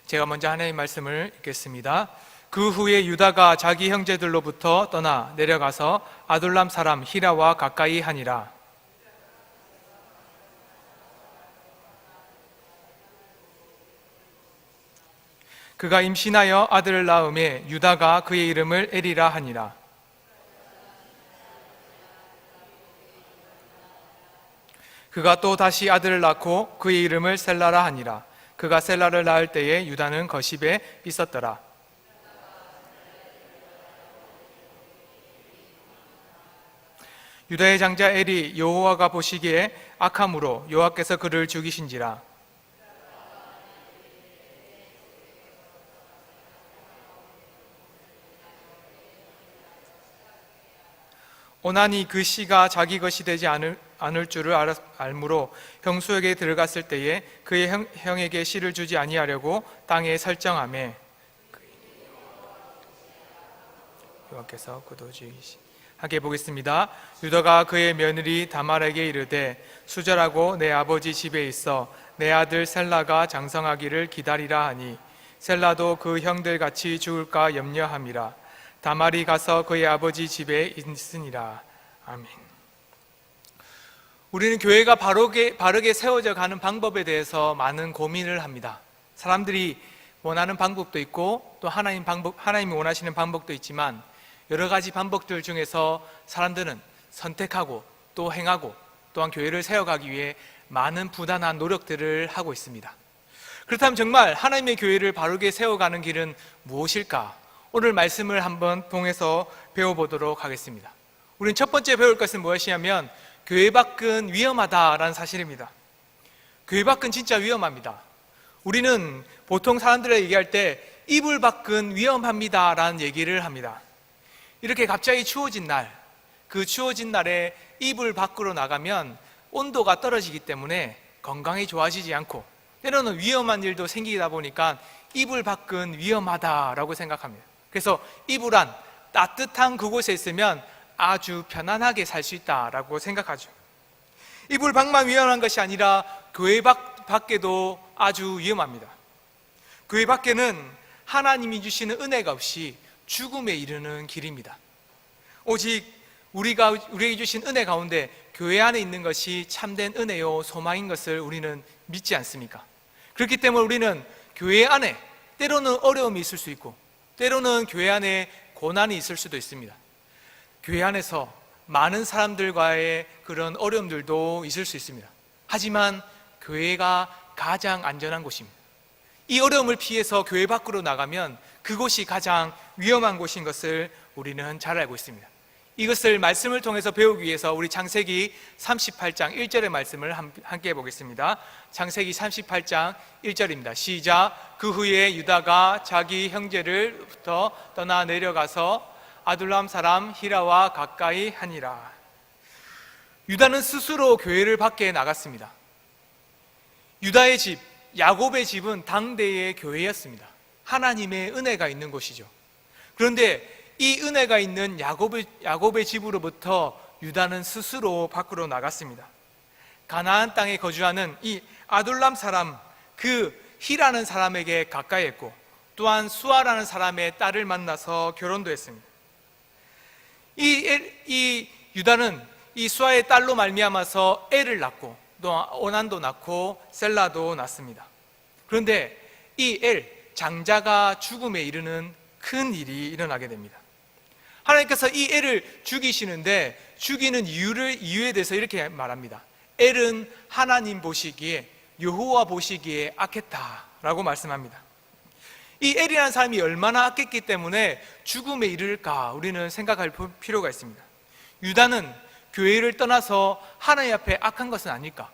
제가 먼저 하나님의 말씀을 읽겠습니다. 그 후에 유다가 자기 형제들로부터 떠나 내려가서 아둘람 사람 히라와 가까이 하니라. 그가 임신하여 아들을 낳음에 유다가 그의 이름을 에리라 하니라. 그가 또 다시 아들을 낳고 그의 이름을 셀라라 하니라. 그가 셀라를 낳을 때에 유다는 거십에 있었더라. 유다의 장자 엘이 여호와가 보시기에 악함으로 여호와께서 그를 죽이신지라. 오나니 그 씨가 자기 것이 되지 않을 줄을 알므로 형수에게 들어갔을 때에 그의 형에게 씨를 주지 아니하려고 땅에 설정하매 여호와께서 그도 죽이시. 함께 보겠습니다. 유다가 그의 며느리 다말에게 이르되 수절하고 내 아버지 집에 있어 내 아들 셀라가 장성하기를 기다리라 하니 셀라도 그 형들 같이 죽을까 염려함이라. 다말이 가서 그의 아버지 집에 있으니라. 아멘. 우리는 교회가 바르게 세워져 가는 방법에 대해서 많은 고민을 합니다. 사람들이 원하는 방법도 있고 또 하나님이 원하시는 방법도 있지만 여러 가지 방법들 중에서 사람들은 선택하고 또 행하고 또한 교회를 세워가기 위해 많은 부단한 노력들을 하고 있습니다. 그렇다면 정말 하나님의 교회를 바르게 세워가는 길은 무엇일까? 오늘 말씀을 한번 통해서 배워보도록 하겠습니다. 우리는 첫 번째 배울 것은 무엇이냐면 교회 밖은 위험하다라는 사실입니다. 교회 밖은 진짜 위험합니다. 우리는 보통 사람들에게 얘기할 때 이불 밖은 위험합니다라는 얘기를 합니다. 이렇게 갑자기 추워진 날, 그 추워진 날에 이불 밖으로 나가면 온도가 떨어지기 때문에 건강이 좋아지지 않고 때로는 위험한 일도 생기다 보니까 이불 밖은 위험하다라고 생각합니다. 그래서 이불 안, 따뜻한 그곳에 있으면 아주 편안하게 살 수 있다라고 생각하죠. 이불 밖만 위험한 것이 아니라 교회 밖에도 아주 위험합니다. 교회 밖에는 하나님이 주시는 은혜가 없이 죽음에 이르는 길입니다. 오직 우리에게 주신 은혜 가운데 교회 안에 있는 것이 참된 은혜요 소망인 것을 우리는 믿지 않습니까? 그렇기 때문에 우리는 교회 안에 때로는 어려움이 있을 수 있고 때로는 교회 안에 고난이 있을 수도 있습니다. 교회 안에서 많은 사람들과의 그런 어려움들도 있을 수 있습니다. 하지만 교회가 가장 안전한 곳입니다. 이 어려움을 피해서 교회 밖으로 나가면 그곳이 가장 위험한 곳인 것을 우리는 잘 알고 있습니다. 이것을 말씀을 통해서 배우기 위해서 우리 창세기 38장 1절의 말씀을 함께 해보겠습니다. 창세기 38장 1절입니다. 시작. 그 후에 유다가 자기 형제를부터 떠나 내려가서 아둘람 사람 히라와 가까이 하니라. 유다는 스스로 교회를 밖에 나갔습니다. 유다의 집, 야곱의 집은 당대의 교회였습니다. 하나님의 은혜가 있는 곳이죠. 그런데 이 은혜가 있는 야곱의 집으로부터 유다는 스스로 밖으로 나갔습니다. 가나안 땅에 거주하는 이 아둘람 사람, 그 히라는 사람에게 가까이 했고 또한 수아라는 사람의 딸을 만나서 결혼도 했습니다. 이 유다는 이 수아의 딸로 말미암아서 엘을 낳고 또 오난도 낳고 셀라도 낳습니다. 그런데 이 엘, 장자가 죽음에 이르는 큰 일이 일어나게 됩니다. 하나님께서 이 엘을 죽이시는데 죽이는 이유에 대해서 이렇게 말합니다. 엘은 하나님 보시기에 여호와 보시기에 악했다라고 말씀합니다. 이 엘이라는 사람이 얼마나 악했기 때문에 죽음에 이를까 우리는 생각할 필요가 있습니다. 유다는 교회를 떠나서 하나님 앞에 악한 것은 아닐까?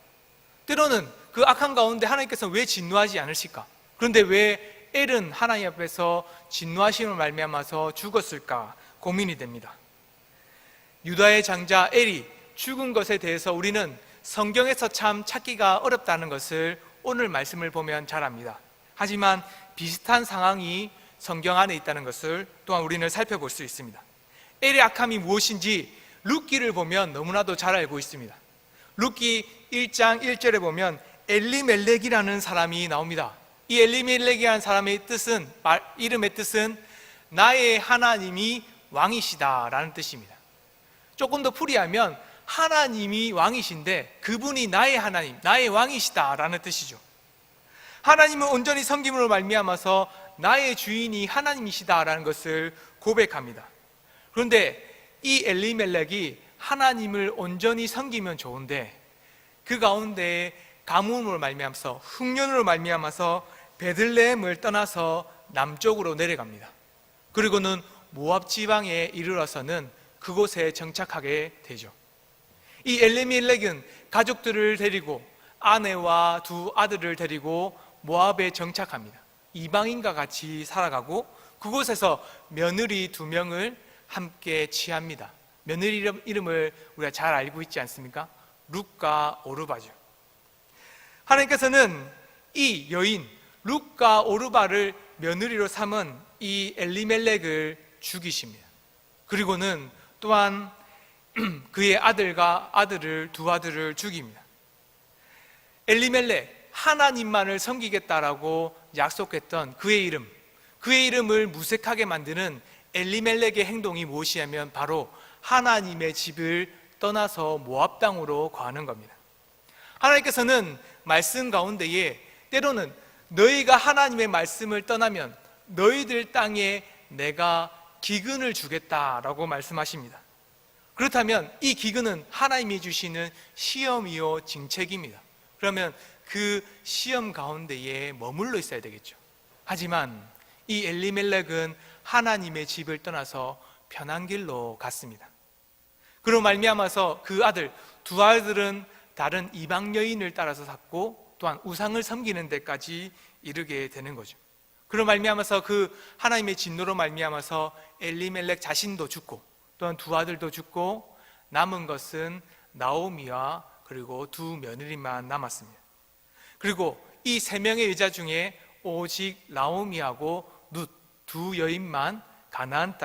때로는 그 악한 가운데 하나님께서 왜 진노하지 않으실까? 그런데 왜 엘은 하나님 앞에서 진노하심을 말미암아서 죽었을까 고민이 됩니다. 유다의 장자 엘이 죽은 것에 대해서 우리는 성경에서 참 찾기가 어렵다는 것을 오늘 말씀을 보면 잘 압니다. 하지만 비슷한 상황이 성경 안에 있다는 것을 또한 우리는 살펴볼 수 있습니다. 엘의 악함이 무엇인지 룻기를 보면 너무나도 잘 알고 있습니다. 룻기 1장 1절에 보면 엘리멜렉이라는 사람이 나옵니다. 이 엘리멜렉이라는 사람의 이름의 뜻은 나의 하나님이 왕이시다라는 뜻입니다. 조금 더 풀이하면 하나님이 왕이신데 그분이 나의 하나님, 나의 왕이시다라는 뜻이죠. 하나님은 온전히 섬김으로 말미암아서 나의 주인이 하나님이시다라는 것을 고백합니다. 그런데 이 엘리멜렉이 하나님을 온전히 섬기면 좋은데 그 가운데 가뭄으로 말미암아서 흉년으로 말미암아서 베들레헴을 떠나서 남쪽으로 내려갑니다. 그리고는 모압 지방에 이르러서는 그곳에 정착하게 되죠. 이 엘리멜렉은 가족들을 데리고 아내와 두 아들을 데리고 모압에 정착합니다. 이방인과 같이 살아가고 그곳에서 며느리 2명을 함께 취합니다. 며느리 이름을 우리가 잘 알고 있지 않습니까? 룻과 오르바죠. 하나님께서는 이 여인 룻과 오르바를 며느리로 삼은 이 엘리멜렉을 죽이십니다. 그리고는 또한 그의 두 아들을 죽입니다. 엘리멜렉, 하나님만을 섬기겠다라고 약속했던 그의 이름을 무색하게 만드는 엘리멜렉의 행동이 무엇이냐면 바로 하나님의 집을 떠나서 모압 땅으로 거하는 겁니다. 하나님께서는 말씀 가운데에 때로는 너희가 하나님의 말씀을 떠나면 너희들 땅에 내가 기근을 주겠다라고 말씀하십니다. 그렇다면 이 기근은 하나님이 주시는 시험이요 징책입니다. 그러면 그 시험 가운데에 머물러 있어야 되겠죠. 하지만 이 엘리멜렉은 하나님의 집을 떠나서 편한 길로 갔습니다. 그로 말미암아서 그 두 아들은 다른 이방 여인을 따라서 샀고 또한 우상을 섬기는 데까지 이르게 되는 거죠. 그로 말미암아서 그 하나님의 진노로 말미암아서 엘리멜렉 자신도 죽고 또한 두 아들도 죽고 남은 것은 나오미와 그리고 두 며느리만 남았습니다. 그리고 이 3명의 여자 중에 오직 나오미하고 룻 두 여인만 가나안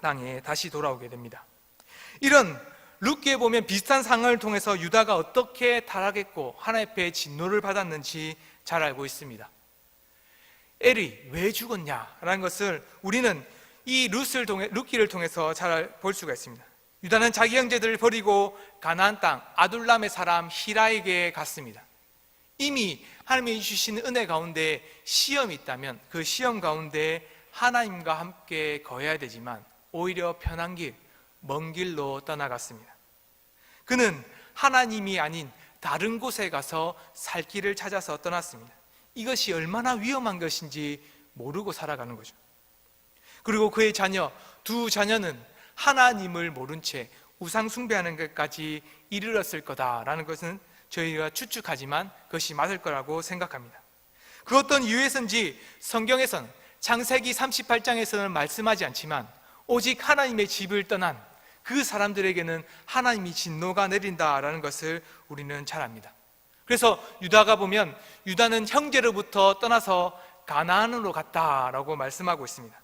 땅에 다시 돌아오게 됩니다. 이런 룻기에 보면 비슷한 상황을 통해서 유다가 어떻게 타락했고 하나님 앞에 진노를 받았는지 잘 알고 있습니다. 엘이 왜 죽었냐라는 것을 우리는 이 룻기를 통해서 잘 볼 수가 있습니다. 유다는 자기 형제들을 버리고 가나안 땅 아둘람의 사람 히라에게 갔습니다. 이미 하나님이 주신 은혜 가운데 시험이 있다면 그 시험 가운데 하나님과 함께 거해야 되지만 오히려 편한 길, 먼 길로 떠나갔습니다. 그는 하나님이 아닌 다른 곳에 가서 살 길을 찾아서 떠났습니다. 이것이 얼마나 위험한 것인지 모르고 살아가는 거죠. 그리고 그의 두 자녀는 하나님을 모른 채 우상 숭배하는 것까지 이르렀을 거다라는 것은 저희가 추측하지만 그것이 맞을 거라고 생각합니다. 그 어떤 이유에서인지 성경에서는 창세기 38장에서는 말씀하지 않지만 오직 하나님의 집을 떠난 그 사람들에게는 하나님이 진노가 내린다라는 것을 우리는 잘 압니다. 그래서 유다가 보면 유다는 형제로부터 떠나서 가나안으로 갔다라고 말씀하고 있습니다.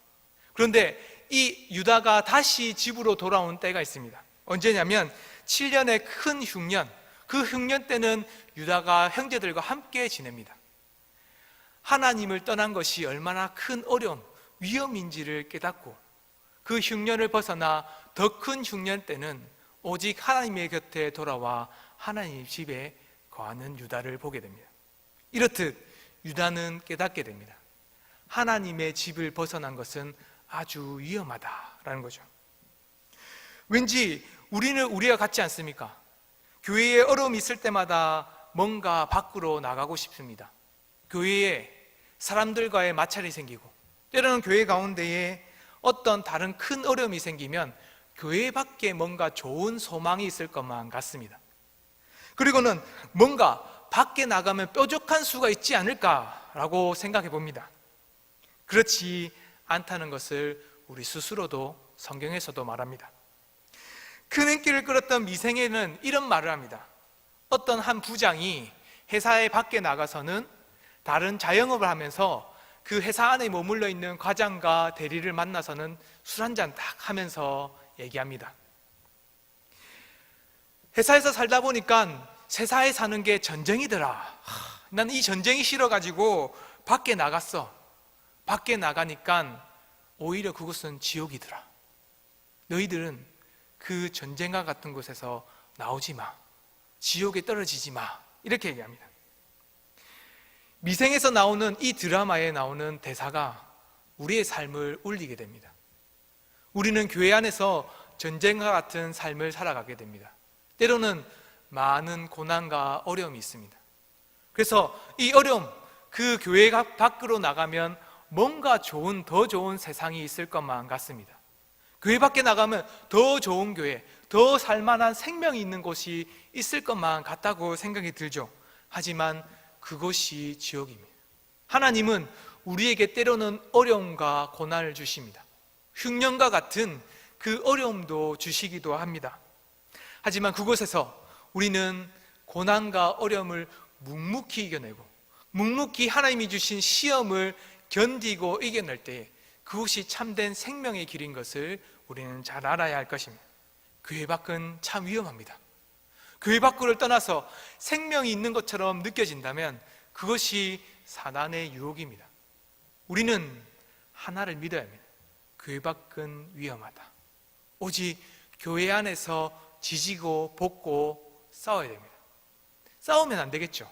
그런데 이 유다가 다시 집으로 돌아온 때가 있습니다. 언제냐면 7년의 큰 흉년, 그 흉년 때는 유다가 형제들과 함께 지냅니다. 하나님을 떠난 것이 얼마나 큰 어려움, 위험인지를 깨닫고 그 흉년을 벗어나 더 큰 흉년 때는 오직 하나님의 곁에 돌아와 하나님 집에 거하는 유다를 보게 됩니다. 이렇듯 유다는 깨닫게 됩니다. 하나님의 집을 벗어난 것은 아주 위험하다라는 거죠. 왠지 우리가 같지 않습니까? 교회에 어려움이 있을 때마다 뭔가 밖으로 나가고 싶습니다. 교회에 사람들과의 마찰이 생기고 때로는 교회 가운데에 어떤 다른 큰 어려움이 생기면 교회 밖에 뭔가 좋은 소망이 있을 것만 같습니다. 그리고는 뭔가 밖에 나가면 뾰족한 수가 있지 않을까라고 생각해 봅니다. 그렇지 않다는 것을 우리 스스로도 성경에서도 말합니다. 큰 인기를 끌었던 미생에는 이런 말을 합니다. 어떤 한 부장이 회사에 밖에 나가서는 다른 자영업을 하면서 그 회사 안에 머물러 있는 과장과 대리를 만나서는 술 한잔 딱 하면서 얘기합니다. 회사에서 살다 보니까 세사에 사는 게 전쟁이더라. 난 이 전쟁이 싫어가지고 밖에 나갔어. 밖에 나가니까 오히려 그곳은 지옥이더라. 너희들은 그 전쟁과 같은 곳에서 나오지 마. 지옥에 떨어지지 마. 이렇게 얘기합니다. 미생에서 나오는 이 드라마에 나오는 대사가 우리의 삶을 울리게 됩니다. 우리는 교회 안에서 전쟁과 같은 삶을 살아가게 됩니다. 때로는 많은 고난과 어려움이 있습니다. 그래서 이 어려움, 그 교회 밖으로 나가면 뭔가 더 좋은 세상이 있을 것만 같습니다. 교회 밖에 나가면 더 좋은 교회, 더 살만한 생명이 있는 곳이 있을 것만 같다고 생각이 들죠. 하지만 그것이 지옥입니다. 하나님은 우리에게 때로는 어려움과 고난을 주십니다. 흉년과 같은 그 어려움도 주시기도 합니다. 하지만 그곳에서 우리는 고난과 어려움을 묵묵히 이겨내고 묵묵히 하나님이 주신 시험을 견디고 이겨낼 때에 그것이 참된 생명의 길인 것을 우리는 잘 알아야 할 것입니다. 교회 밖은 참 위험합니다. 교회 밖을 떠나서 생명이 있는 것처럼 느껴진다면 그것이 사단의 유혹입니다. 우리는 하나를 믿어야 합니다. 교회 밖은 위험하다. 오직 교회 안에서 지지고 볶고 싸워야 됩니다. 싸우면 안 되겠죠.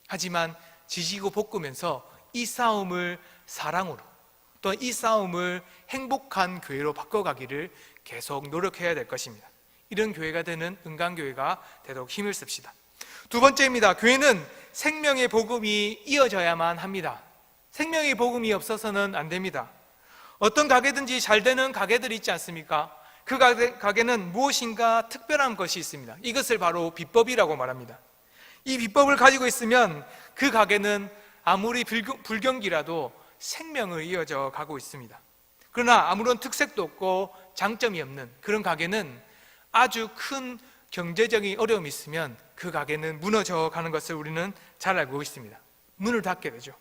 하지만 지지고 볶으면서 이 싸움을 사랑으로, 또 이 싸움을 행복한 교회로 바꿔가기를 계속 노력해야 될 것입니다. 이런 교회가 되는 은강교회가 되도록 힘을 씁시다. 두 번째입니다. 교회는 생명의 복음이 이어져야만 합니다. 생명의 복음이 없어서는 안 됩니다. 어떤 가게든지 잘 되는 가게들이 있지 않습니까? 그 가게는 무엇인가 특별한 것이 있습니다. 이것을 바로 비법이라고 말합니다. 이 비법을 가지고 있으면 그 가게는 아무리 불경기라도 생명을 이어져 가고 있습니다. 그러나 아무런 특색도 없고 장점이 없는 그런 가게는 아주 큰 경제적인 어려움이 있으면 그 가게는 무너져 가는 것을 우리는 잘 알고 있습니다. 문을 닫게 되죠.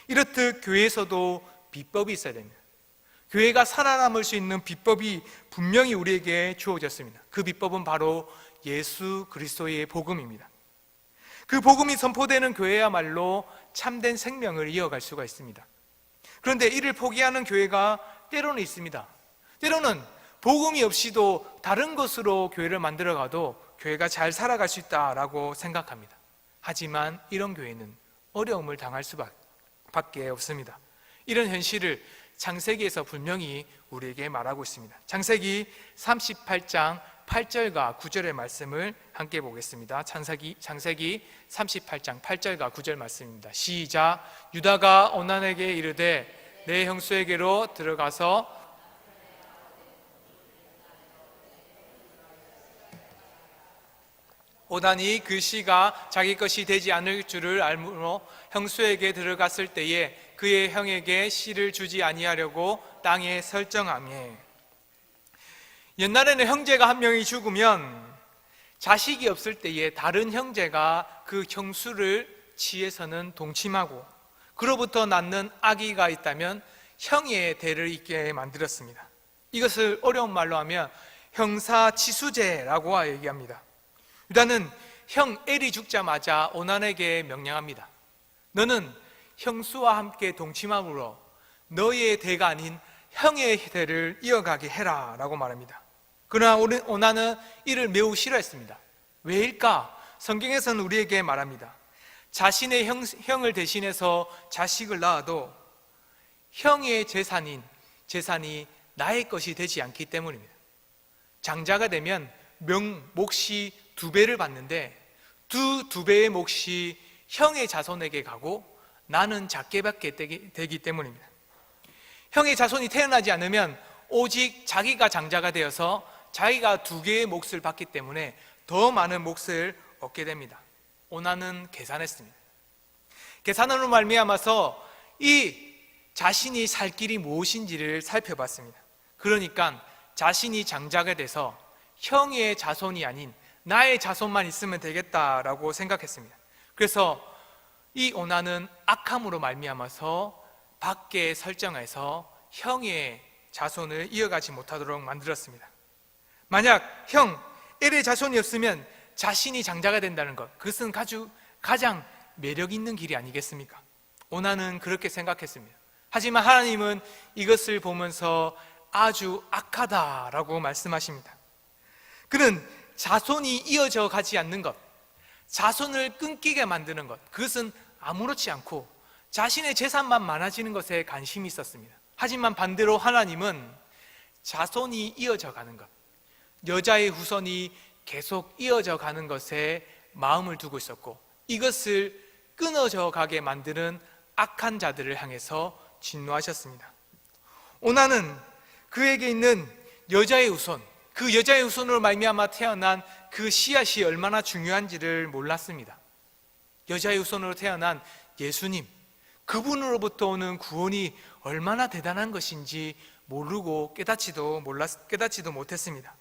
이렇듯 교회에서도 비법이 있어야 됩니다. 교회가 살아남을 수 있는 비법이 분명히 우리에게 주어졌습니다. 그 비법은 바로 예수 그리스도의 복음입니다. 그 복음이 선포되는 교회야말로 참된 생명을 이어갈 수가 있습니다. 그런데 이를 포기하는 교회가 때로는 있습니다. 때로는 복음이 없이도 다른 것으로 교회를 만들어가도 교회가 잘 살아갈 수 있다라고 생각합니다. 하지만 이런 교회는 어려움을 당할 수밖에 없습니다. 이런 현실을 창세기에서 분명히 우리에게 말하고 있습니다. 창세기 38장 8절과 9절의 말씀을 함께 보겠습니다. 창세기 38장 8절과 9절 말씀입니다. 시작. 유다가 오난에게 이르되 내 형수에게로 들어가서 오난이 그 씨가 자기 것이 되지 않을 줄을 알므로 형수에게 들어갔을 때에 그의 형에게 씨를 주지 아니하려고 땅에 설정하며. 옛날에는 형제가 한 명이 죽으면 자식이 없을 때에 다른 형제가 그 형수를 치에서는 동침하고 그로부터 낳는 아기가 있다면 형의 대를 잇게 만들었습니다. 이것을 어려운 말로 하면 형사치수제라고 얘기합니다. 유다는 형 엘이 죽자마자 오난에게 명령합니다. 너는 형수와 함께 동침함으로 너의 대가 아닌 형의 대를 이어가게 해라 라고 말합니다. 그러나 오난은 이를 매우 싫어했습니다. 왜일까? 성경에서는 우리에게 말합니다. 자신의 형을 대신해서 자식을 낳아도 형의 재산이 나의 것이 되지 않기 때문입니다. 장자가 되면 몫이 2배를 받는데 두 배의 몫이 형의 자손에게 가고 나는 작게 받게 되기 때문입니다. 형의 자손이 태어나지 않으면 오직 자기가 장자가 되어서 자기가 2개의 몫을 받기 때문에 더 많은 몫을 얻게 됩니다. 오난은 계산했습니다. 계산으로 말미암아서 이 자신이 살 길이 무엇인지를 살펴봤습니다. 그러니까 자신이 장자가 돼서 형의 자손이 아닌 나의 자손만 있으면 되겠다라고 생각했습니다. 그래서 이 오난은 악함으로 말미암아서 밖에 설정해서 형의 자손을 이어가지 못하도록 만들었습니다. 만약 형 엘의 자손이 없으면 자신이 장자가 된다는 것, 그것은 가장 매력 있는 길이 아니겠습니까? 오나는 그렇게 생각했습니다. 하지만 하나님은 이것을 보면서 아주 악하다라고 말씀하십니다. 그는 자손이 이어져 가지 않는 것, 자손을 끊기게 만드는 것, 그것은 아무렇지 않고 자신의 재산만 많아지는 것에 관심이 있었습니다. 하지만 반대로 하나님은 자손이 이어져 가는 것, 여자의 후손이 계속 이어져 가는 것에 마음을 두고 있었고, 이것을 끊어져 가게 만드는 악한 자들을 향해서 진노하셨습니다. 오나는 그에게 있는 여자의 후손, 그 여자의 후손으로 말미암아 태어난 그 씨앗이 얼마나 중요한지를 몰랐습니다. 여자의 후손으로 태어난 예수님, 그분으로부터 오는 구원이 얼마나 대단한 것인지 모르고 깨닫지도 못했습니다.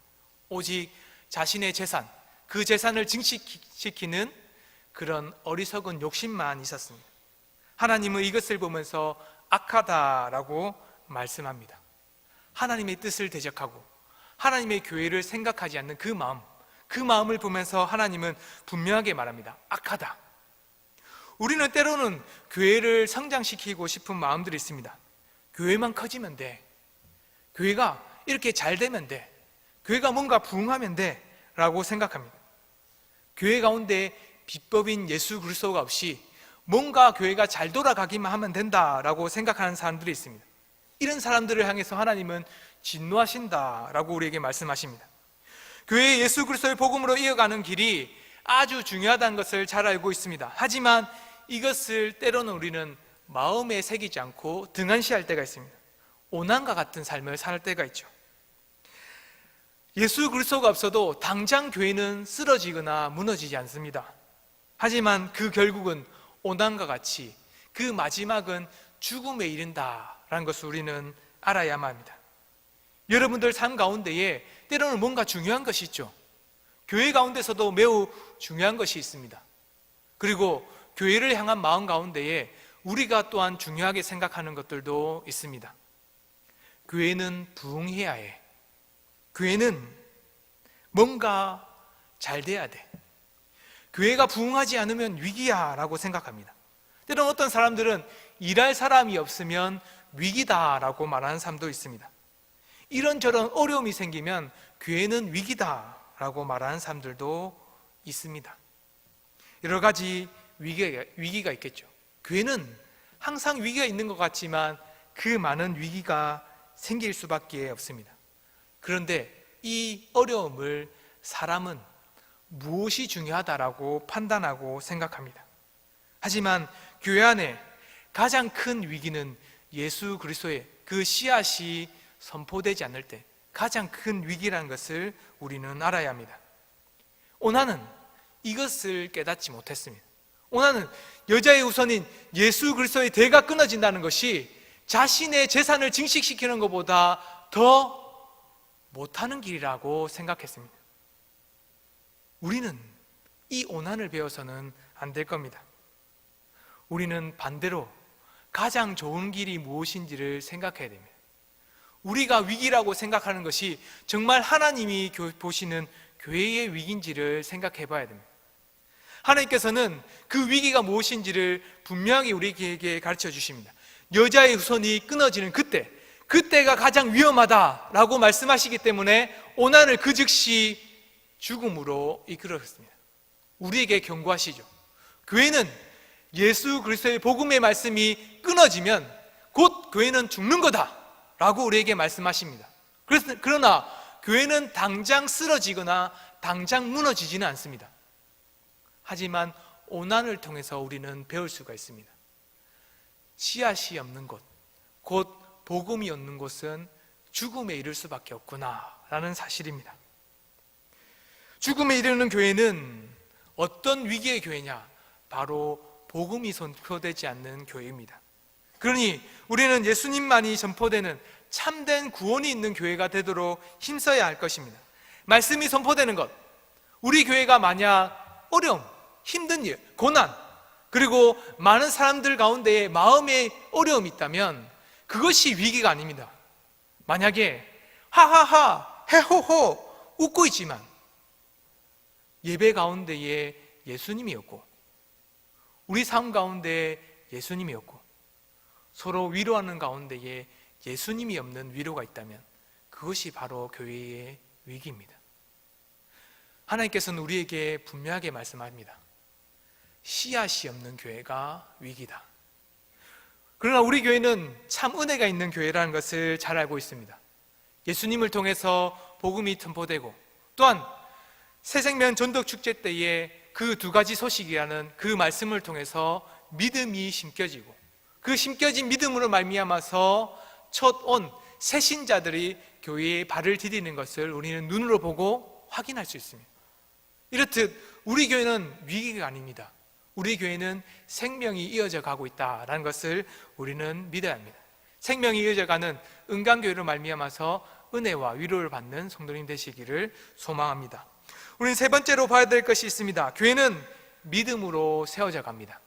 오직 자신의 재산, 그 재산을 증식시키는 그런 어리석은 욕심만 있었습니다. 하나님은 이것을 보면서 악하다라고 말씀합니다. 하나님의 뜻을 대적하고 하나님의 교회를 생각하지 않는 그 마음을 보면서 하나님은 분명하게 말합니다. 악하다. 우리는 때로는 교회를 성장시키고 싶은 마음들이 있습니다. 교회만 커지면 돼, 교회가 이렇게 잘 되면 돼, 교회가 뭔가 부흥하면 돼 라고 생각합니다. 교회 가운데 비법인 예수 그리스도가 없이 뭔가 교회가 잘 돌아가기만 하면 된다라고 생각하는 사람들이 있습니다. 이런 사람들을 향해서 하나님은 진노하신다라고 우리에게 말씀하십니다. 교회의 예수 그리스도의 복음으로 이어가는 길이 아주 중요하다는 것을 잘 알고 있습니다. 하지만 이것을 때로는 우리는 마음에 새기지 않고 등한시할 때가 있습니다. 오난과 같은 삶을 살 때가 있죠. 예수 그리스도가 없어도 당장 교회는 쓰러지거나 무너지지 않습니다. 하지만 그 결국은 오난과 같이 그 마지막은 죽음에 이른다라는 것을 우리는 알아야만 합니다. 여러분들 삶 가운데에 때로는 뭔가 중요한 것이 있죠. 교회 가운데서도 매우 중요한 것이 있습니다. 그리고 교회를 향한 마음 가운데에 우리가 또한 중요하게 생각하는 것들도 있습니다. 교회는 부흥해야 해. 교회는 뭔가 잘 돼야 돼. 교회가 부흥하지 않으면 위기야 라고 생각합니다. 때로는 어떤 사람들은 일할 사람이 없으면 위기다 라고 말하는 사람도 있습니다. 이런저런 어려움이 생기면 교회는 위기다 라고 말하는 사람들도 있습니다. 여러 가지 위기가 있겠죠. 교회는 항상 위기가 있는 것 같지만 그 많은 위기가 생길 수밖에 없습니다. 그런데 이 어려움을 사람은 무엇이 중요하다라고 판단하고 생각합니다. 하지만 교회 안에 가장 큰 위기는 예수 그리스도의 그 씨앗이 선포되지 않을 때 가장 큰 위기라는 것을 우리는 알아야 합니다. 오나는 이것을 깨닫지 못했습니다. 오나는 여자의 후손인 예수 그리스도의 대가 끊어진다는 것이 자신의 재산을 증식시키는 것보다 더 못하는 길이라고 생각했습니다. 우리는 이 오난을 배워서는 안 될 겁니다. 우리는 반대로 가장 좋은 길이 무엇인지를 생각해야 됩니다. 우리가 위기라고 생각하는 것이 정말 하나님이 보시는 교회의 위기인지를 생각해 봐야 됩니다. 하나님께서는 그 위기가 무엇인지를 분명히 우리에게 가르쳐 주십니다. 여자의 후손이 끊어지는 그때가 가장 위험하다라고 말씀하시기 때문에 오난을 그 즉시 죽음으로 이끌었습니다. 우리에게 경고하시죠. 교회는 예수 그리스도의 복음의 말씀이 끊어지면 곧 교회는 죽는 거다 라고 우리에게 말씀하십니다. 그러나 교회는 당장 쓰러지거나 당장 무너지지는 않습니다. 하지만 오난을 통해서 우리는 배울 수가 있습니다. 씨앗이 없는 곳, 곧 복음이 없는 곳은 죽음에 이를 수밖에 없구나 라는 사실입니다. 죽음에 이르는 교회는 어떤 위기의 교회냐? 바로 복음이 선포되지 않는 교회입니다. 그러니 우리는 예수님만이 선포되는 참된 구원이 있는 교회가 되도록 힘써야 할 것입니다. 말씀이 선포되는 것, 우리 교회가 만약 어려움, 힘든 일, 고난, 그리고 많은 사람들 가운데에 마음의 어려움이 있다면 그것이 위기가 아닙니다. 만약에 하하하, 해호호 웃고 있지만 예배 가운데에 예수님이었고, 우리 삶 가운데 예수님이었고, 서로 위로하는 가운데에 예수님이 없는 위로가 있다면 그것이 바로 교회의 위기입니다. 하나님께서는 우리에게 분명하게 말씀합니다. 씨앗이 없는 교회가 위기다. 그러나 우리 교회는 참 은혜가 있는 교회라는 것을 잘 알고 있습니다. 예수님을 통해서 복음이 선포되고, 또한 새생명 전도축제 때에 그 두 가지 소식이라는 그 말씀을 통해서 믿음이 심겨지고, 그 심겨진 믿음으로 말미암아서 첫 온 새신자들이 교회에 발을 디디는 것을 우리는 눈으로 보고 확인할 수 있습니다. 이렇듯 우리 교회는 위기가 아닙니다. 우리 교회는 생명이 이어져 가고 있다는 것을 우리는 믿어야 합니다. 생명이 이어져가는 은강교회로 말미암아서 은혜와 위로를 받는 성도님 되시기를 소망합니다. 우리는 세 번째로 봐야 될 것이 있습니다. 교회는 믿음으로 세워져 갑니다.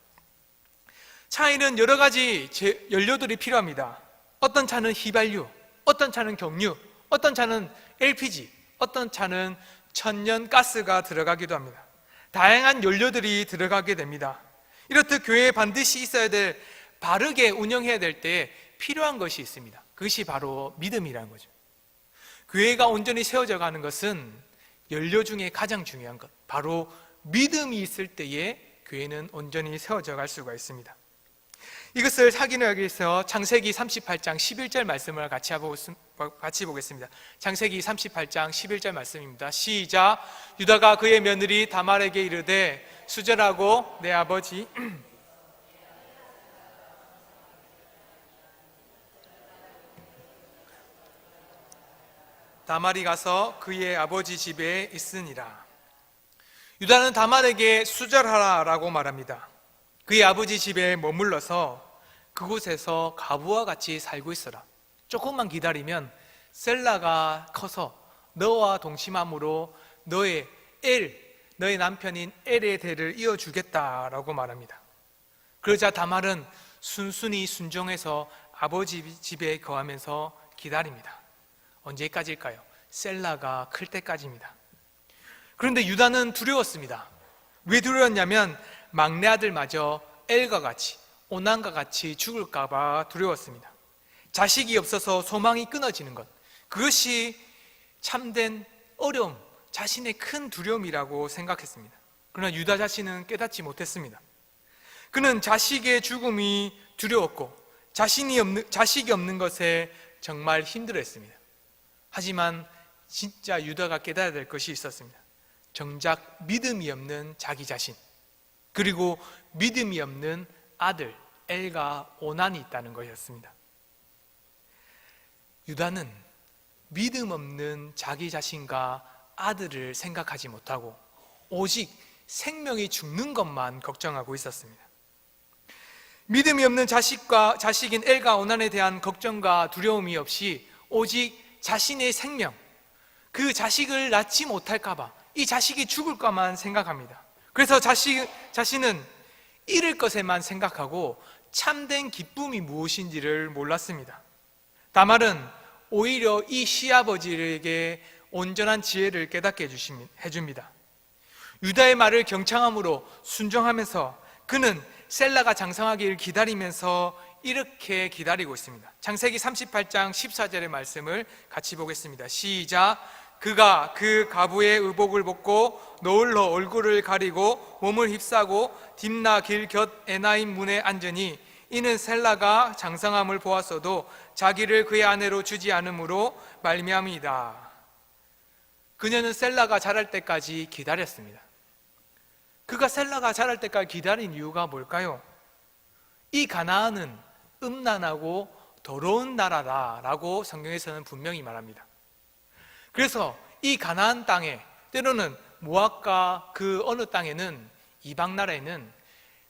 차에는 여러 가지 연료들이 필요합니다. 어떤 차는 휘발유, 어떤 차는 경유, 어떤 차는 LPG, 어떤 차는 천연가스가 들어가기도 합니다. 다양한 연료들이 들어가게 됩니다. 이렇듯 교회에 반드시 있어야 될, 바르게 운영해야 될 때 필요한 것이 있습니다. 그것이 바로 믿음이라는 거죠. 교회가 온전히 세워져 가는 것은 연료 중에 가장 중요한 것, 바로 믿음이 있을 때에 교회는 온전히 세워져 갈 수가 있습니다. 이것을 확인하기 위해서 창세기 38장 11절 말씀을 같이 보겠습니다. 창세기 38장 11절 말씀입니다. 시작. 유다가 그의 며느리 다말에게 이르되, 수절하고 내 아버지 다말이 가서 그의 아버지 집에 있으니라. 유다는 다말에게 수절하라 라고 말합니다. 그의 아버지 집에 머물러서 그곳에서 가부와 같이 살고 있어라. 조금만 기다리면 셀라가 커서 너와 동침함으로 너의 남편인 엘의 대를 이어주겠다라고 말합니다. 그러자 다말은 순순히 순종해서 아버지 집에 거하면서 기다립니다. 언제까지일까요? 셀라가 클 때까지입니다. 그런데 유다는 두려웠습니다. 왜 두려웠냐면 막내 아들마저 엘과 같이, 오난과 같이 죽을까 봐 두려웠습니다. 자식이 없어서 소망이 끊어지는 것, 그것이 참된 어려움, 자신의 큰 두려움이라고 생각했습니다. 그러나 유다 자신은 깨닫지 못했습니다. 그는 자식의 죽음이 두려웠고 자식이 없는 것에 정말 힘들어했습니다. 하지만 진짜 유다가 깨달아야 될 것이 있었습니다. 정작 믿음이 없는 자기 자신, 그리고 믿음이 없는 아들 엘과 오난이 있다는 것이었습니다. 유다는 믿음 없는 자기 자신과 아들을 생각하지 못하고 오직 생명이 죽는 것만 걱정하고 있었습니다. 믿음이 없는 자식인 엘과 오난에 대한 걱정과 두려움이 없이 오직 자신의 생명, 그 자식을 낳지 못할까봐, 이 자식이 죽을까만 생각합니다. 그래서 자신은 잃을 것에만 생각하고 참된 기쁨이 무엇인지를 몰랐습니다. 다말은 오히려 이 시아버지에게 온전한 지혜를 깨닫게 해줍니다. 유다의 말을 경청함으로 순종하면서 그는 셀라가 장성하기를 기다리면서 이렇게 기다리고 있습니다. 창세기 38장 14절의 말씀을 같이 보겠습니다. 시작. 그가 그 가부의 의복을 벗고 노을로 얼굴을 가리고 몸을 휩싸고 딥나 길 곁 에나임 문에 앉으니 이는 셀라가 장성함을 보았어도 자기를 그의 아내로 주지 않음으로 말미암이다. 그녀는 셀라가 자랄 때까지 기다렸습니다. 그가 셀라가 자랄 때까지 기다린 이유가 뭘까요? 이 가나안은 음란하고 더러운 나라다라고 성경에서는 분명히 말합니다. 그래서 이 가나안 땅에, 때로는 모압과 그 어느 땅에는, 이방 나라에는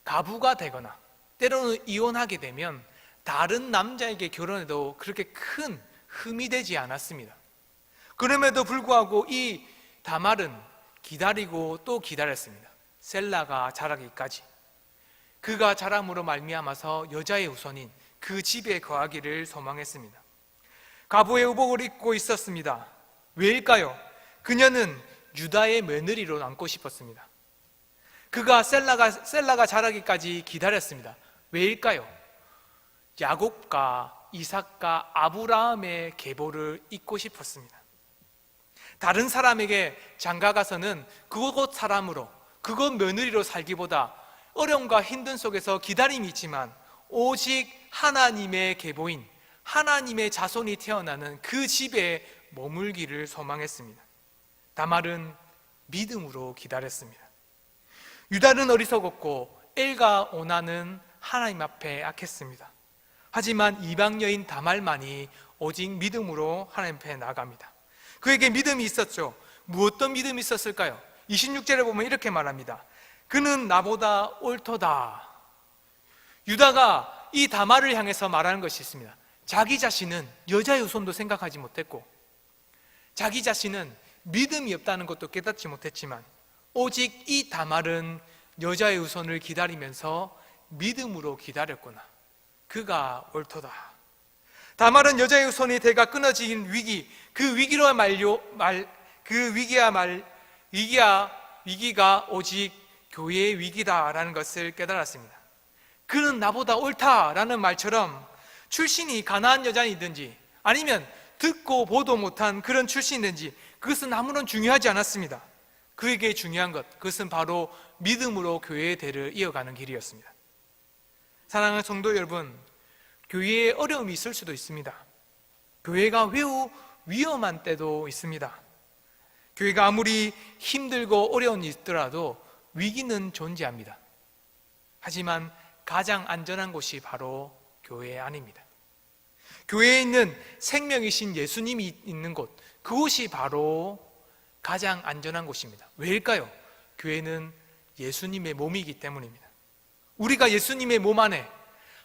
가부가 되거나 때로는 이혼하게 되면 다른 남자에게 결혼해도 그렇게 큰 흠이 되지 않았습니다. 그럼에도 불구하고 이 다말은 기다리고 또 기다렸습니다. 셀라가 자라기까지. 그가 자람으로 말미암아서 여자의 후손인 그 집에 거하기를 소망했습니다. 가부의 의복을 입고 있었습니다. 왜일까요? 그녀는 유다의 며느리로 남고 싶었습니다. 그가 셀라가 자라기까지 기다렸습니다. 왜일까요? 야곱과 이삭과 아브라함의 계보를 잇고 싶었습니다. 다른 사람에게 장가가서는 그곳 사람으로, 그곳 며느리로 살기보다 어려움과 힘든 속에서 기다림이 있지만 오직 하나님의 계보인 하나님의 자손이 태어나는 그 집에 머물기를 소망했습니다. 다말은 믿음으로 기다렸습니다. 유다는 어리석었고 엘과 오나는 하나님 앞에 악했습니다. 하지만 이방 여인 다말만이 오직 믿음으로 하나님 앞에 나갑니다. 그에게 믿음이 있었죠. 무엇던 믿음이 있었을까요? 26절에 보면 이렇게 말합니다. 그는 나보다 옳도다. 유다가 이 다말을 향해서 말하는 것이 있습니다. 자기 자신은 여자의 후손도 생각하지 못했고, 자기 자신은 믿음이 없다는 것도 깨닫지 못했지만, 오직 이 다말은 여자의 후손을 기다리면서 믿음으로 기다렸구나. 그가 옳도다. 다말은 여자의 후손이 대가 끊어진 위기, 위기가 오직 교회의 위기다라는 것을 깨달았습니다. 그는 나보다 옳다라는 말처럼 출신이 가나안 여자이든지 아니면 듣고 보도 못한 그런 출신이든지 그것은 아무런 중요하지 않았습니다. 그에게 중요한 것, 그것은 바로 믿음으로 교회의 대를 이어가는 길이었습니다. 사랑하는 성도 여러분, 교회에 어려움이 있을 수도 있습니다. 교회가 매우 위험한 때도 있습니다. 교회가 아무리 힘들고 어려운 일이 있더라도 위기는 존재합니다. 하지만 가장 안전한 곳이 바로 교회 안입니다. 교회에 있는 생명이신 예수님이 있는 곳, 그곳이 바로 가장 안전한 곳입니다. 왜일까요? 교회는 예수님의 몸이기 때문입니다. 우리가 예수님의 몸 안에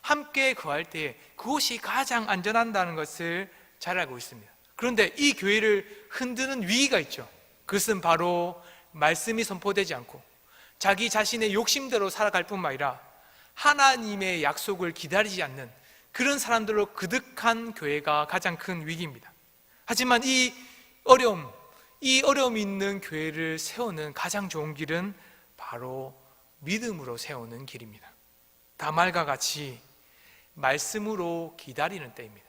함께 거할 때에 그곳이 가장 안전하다는 것을 잘 알고 있습니다. 그런데 이 교회를 흔드는 위기가 있죠. 그것은 바로 말씀이 선포되지 않고 자기 자신의 욕심대로 살아갈 뿐만 아니라 하나님의 약속을 기다리지 않는 그런 사람들로 그득한 교회가 가장 큰 위기입니다. 하지만 이 어려움이 있는 교회를 세우는 가장 좋은 길은 바로 믿음으로 세우는 길입니다. 다말과 같이 말씀으로 기다리는 때입니다.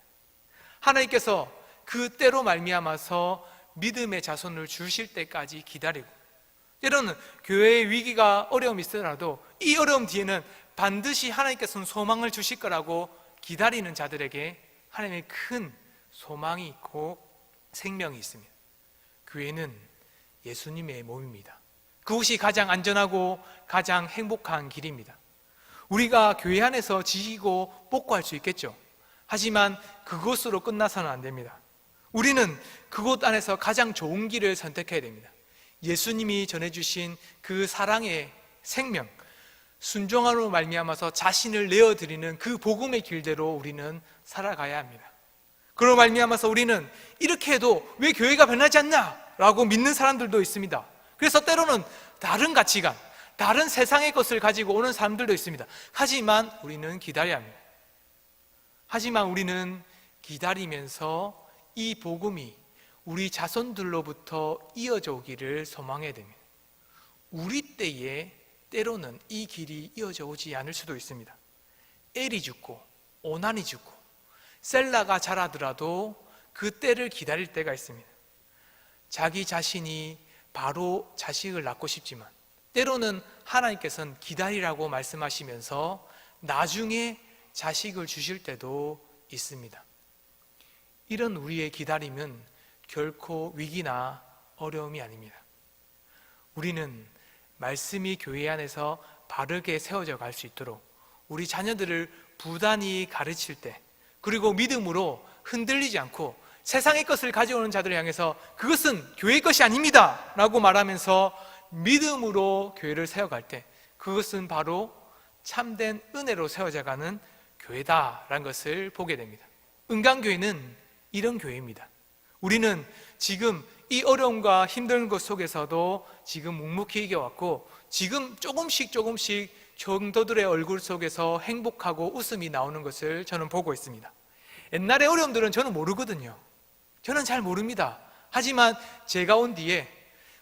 하나님께서 그 때로 말미암아서 믿음의 자손을 주실 때까지 기다리고, 때로는 교회의 위기가 어려움이 있더라도 이 어려움 뒤에는 반드시 하나님께서는 소망을 주실 거라고 기다리는 자들에게 하나님의 큰 소망이 있고 생명이 있습니다. 교회는 예수님의 몸입니다. 그것이 가장 안전하고 가장 행복한 길입니다. 우리가 교회 안에서 지시고 복구할 수 있겠죠. 하지만 그것으로 끝나서는 안 됩니다. 우리는 그곳 안에서 가장 좋은 길을 선택해야 됩니다. 예수님이 전해주신 그 사랑의 생명, 순종함으로 말미암아서 자신을 내어드리는 그 복음의 길대로 우리는 살아가야 합니다. 그로 말미암아서 우리는 이렇게 해도 왜 교회가 변하지 않나? 라고 믿는 사람들도 있습니다. 그래서 때로는 다른 가치관, 다른 세상의 것을 가지고 오는 사람들도 있습니다. 하지만 우리는 기다려야 합니다. 하지만 우리는 기다리면서 이 복음이 우리 자손들로부터 이어져 오기를 소망해야 됩니다. 우리 때에 때로는 이 길이 이어져 오지 않을 수도 있습니다. 엘이 죽고 오난이 죽고 셀라가 자라더라도 그 때를 기다릴 때가 있습니다. 자기 자신이 바로 자식을 낳고 싶지만 때로는 하나님께서는 기다리라고 말씀하시면서 나중에 자식을 주실 때도 있습니다. 이런 우리의 기다림은 결코 위기나 어려움이 아닙니다. 우리는 말씀이 교회 안에서 바르게 세워져 갈 수 있도록 우리 자녀들을 부단히 가르칠 때, 그리고 믿음으로 흔들리지 않고 세상의 것을 가져오는 자들을 향해서 그것은 교회의 것이 아닙니다 라고 말하면서 믿음으로 교회를 세워갈 때 그것은 바로 참된 은혜로 세워져가는 교회다라는 것을 보게 됩니다. 은강교회는 이런 교회입니다. 우리는 지금 이 어려움과 힘든 것 속에서도 지금 묵묵히 이겨왔고 지금 조금씩 성도들의 얼굴 속에서 행복하고 웃음이 나오는 것을 저는 보고 있습니다. 옛날의 어려움들은 저는 모르거든요. 저는 잘 모릅니다. 하지만 제가 온 뒤에